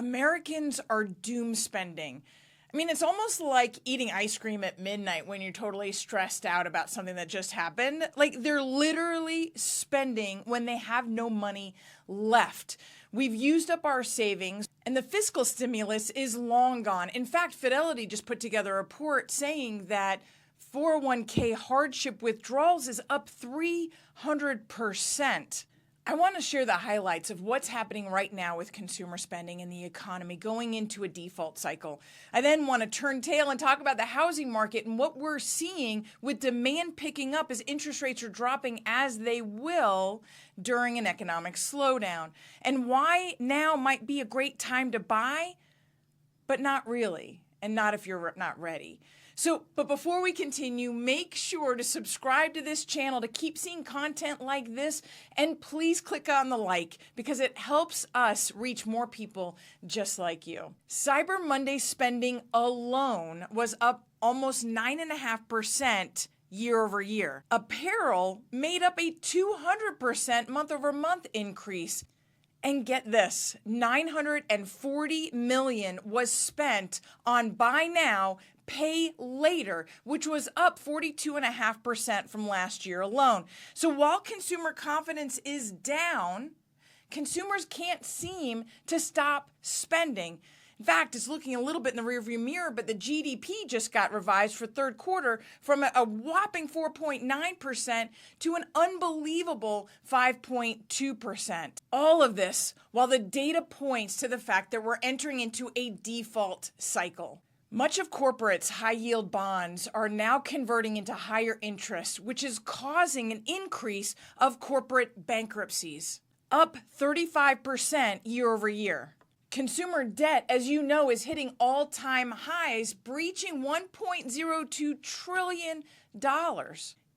Americans are doom spending. I mean, it's almost like eating ice cream at midnight when you're totally stressed out about something that just happened. Like, they're literally spending when they have no money left. We've used up our savings, and the fiscal stimulus is long gone. In fact, Fidelity just put together a report saying that 401k hardship withdrawals is up 300%. I want to share the highlights of what's happening right now with consumer spending and the economy going into a default cycle. I then want to turn tail and talk about the housing market and what we're seeing with demand picking up as interest rates are dropping, as they will during an economic slowdown, and why now might be a great time to buy, but not really, and not if you're not ready. But before we continue, make sure to subscribe to this channel to keep seeing content like this, and please click on the like because it helps us reach more people just like you. Cyber Monday spending alone was up almost 9.5% year over year. Apparel made up a 200% month over month increase. And get this, $940 million was spent on buy now, pay later, which was up 42.5% from last year alone. So while consumer confidence is down, consumers can't seem to stop spending. In fact, it's looking a little bit in the rearview mirror, but the GDP just got revised for third quarter from a whopping 4.9% to an unbelievable 5.2%. All of this while the data points to the fact that we're entering into a default cycle. Much of corporates' high-yield bonds are now converting into higher interest, which is causing an increase of corporate bankruptcies, up 35% year over year. Consumer debt, as you know, is hitting all-time highs, breaching $1.02 trillion.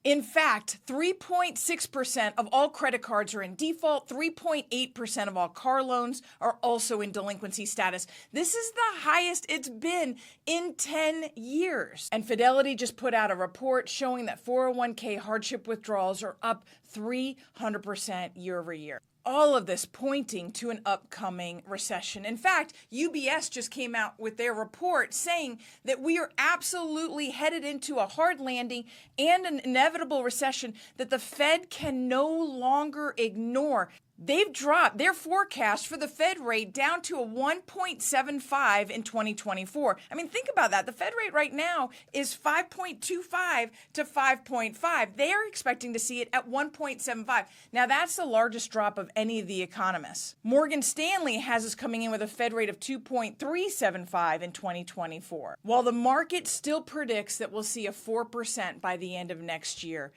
In fact, 3.6% of all credit cards are in default, 3.8% of all car loans are also in delinquency status. This is the highest it's been in 10 years. And Fidelity just put out a report showing that 401k hardship withdrawals are up 300% year over year. All of this pointing to an upcoming recession. In fact, UBS just came out with their report saying that we are absolutely headed into a hard landing and an inevitable recession that the Fed can no longer ignore. They've dropped their forecast for the Fed rate down to a 1.75 in 2024. I mean, think about that. The Fed rate right now is 5.25 to 5.5. They are expecting to see it at 1.75. Now, that's the largest drop of any of the economists. Morgan Stanley has us coming in with a Fed rate of 2.375 in 2024, while the market still predicts that we'll see a 4% by the end of next year.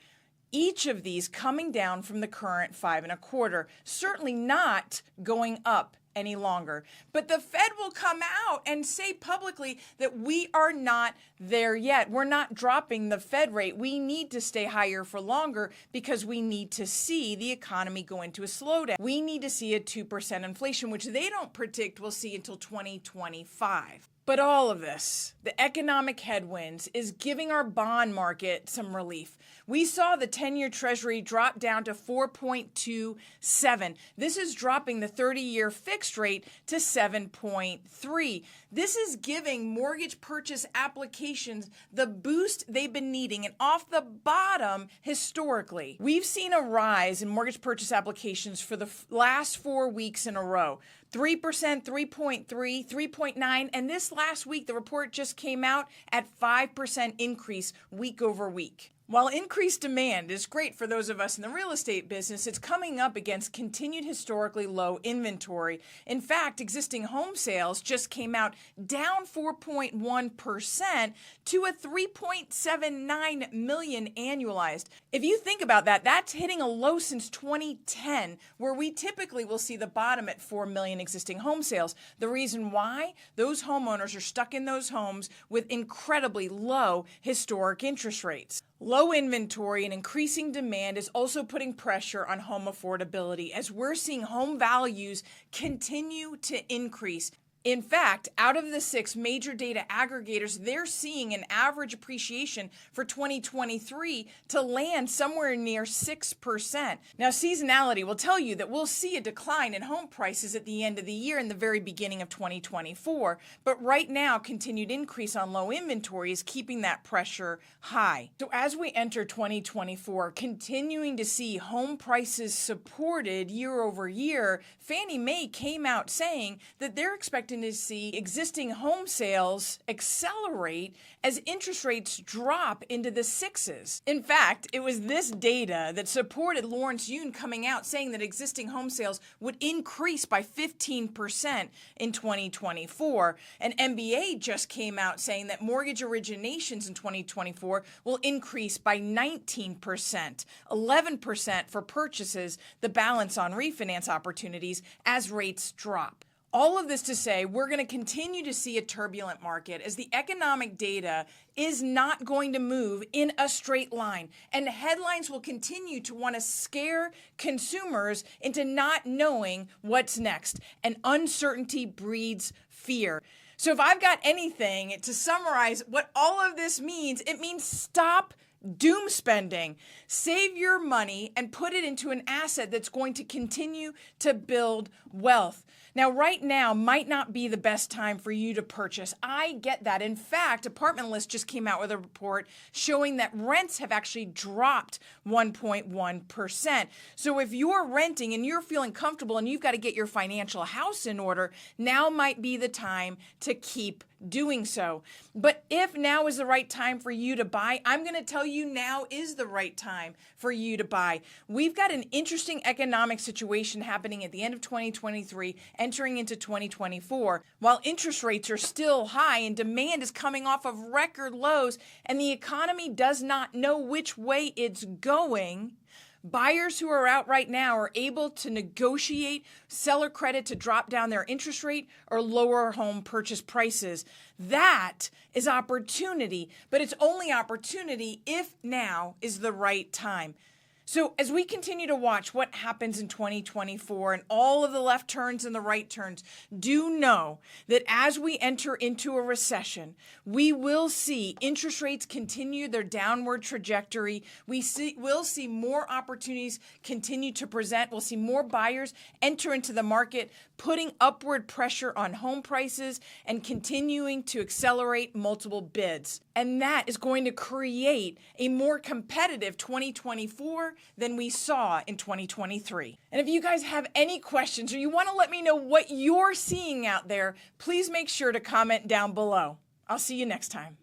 Each of these coming down from the current 5.25, certainly not going up any longer. But the Fed will come out and say publicly that we are not there yet. We're not dropping the Fed rate. We need to stay higher for longer because we need to see the economy go into a slowdown. We need to see a 2% inflation, which they don't predict we'll see until 2025. But all of this, the economic headwinds, is giving our bond market some relief. We saw the 10-year Treasury drop down to 4.27. This is dropping the 30-year fixed rate to 7.3. This is giving mortgage purchase applications the boost they've been needing, and off the bottom historically. We've seen a rise in mortgage purchase applications for the last 4 weeks in a row. 3%, 3.3, 3.9, and this last week the report just came out at 5% increase week over week. While increased demand is great for those of us in the real estate business, it's coming up against continued historically low inventory. In fact, existing home sales just came out down 4.1% to a 3.79 million annualized. If you think about that, that's hitting a low since 2010, where we typically will see the bottom at 4 million existing home sales. The reason why? Those homeowners are stuck in those homes with incredibly low historic interest rates. Low inventory and increasing demand is also putting pressure on home affordability as we're seeing home values continue to increase. In fact, out of the 6 major data aggregators, they're seeing an average appreciation for 2023 to land somewhere near 6%. Now, seasonality will tell you that we'll see a decline in home prices at the end of the year and the very beginning of 2024. But right now, continued increase on low inventory is keeping that pressure high. So as we enter 2024, continuing to see home prices supported year over year, Fannie Mae came out saying that they're expecting to see existing home sales accelerate as interest rates drop into the 6s. In fact, it was this data that supported Lawrence Yun coming out saying that existing home sales would increase by 15% in 2024. And MBA just came out saying that mortgage originations in 2024 will increase by 19%, 11% for purchases, the balance on refinance opportunities as rates drop. All of this to say, we're going to continue to see a turbulent market as the economic data is not going to move in a straight line. And headlines will continue to want to scare consumers into not knowing what's next. And uncertainty breeds fear. So if I've got anything to summarize what all of this means, it means stop doom spending. Save your money and put it into an asset that's going to continue to build wealth. Now, right now might not be the best time for you to purchase. I get that. In fact, Apartment List just came out with a report showing that rents have actually dropped 1.1%. So if you're renting and you're feeling comfortable and you've got to get your financial house in order, now might be the time to keep doing so. But if now is the right time for you to buy, I'm going to tell you now is the right time for you to buy. We've got an interesting economic situation happening at the end of 2023, entering into 2024. While interest rates are still high and demand is coming off of record lows and the economy does not know which way it's going, buyers who are out right now are able to negotiate seller credit to drop down their interest rate or lower home purchase prices. That is opportunity, but it's only opportunity if now is the right time. So as we continue to watch what happens in 2024 and all of the left turns and the right turns, do know that as we enter into a recession, we will see interest rates continue their downward trajectory. We'll see more opportunities continue to present. We'll see more buyers enter into the market, putting upward pressure on home prices and continuing to accelerate multiple bids. And that is going to create a more competitive 2024 than we saw in 2023. And if you guys have any questions or you want to let me know what you're seeing out there, please make sure to comment down below. I'll see you next time.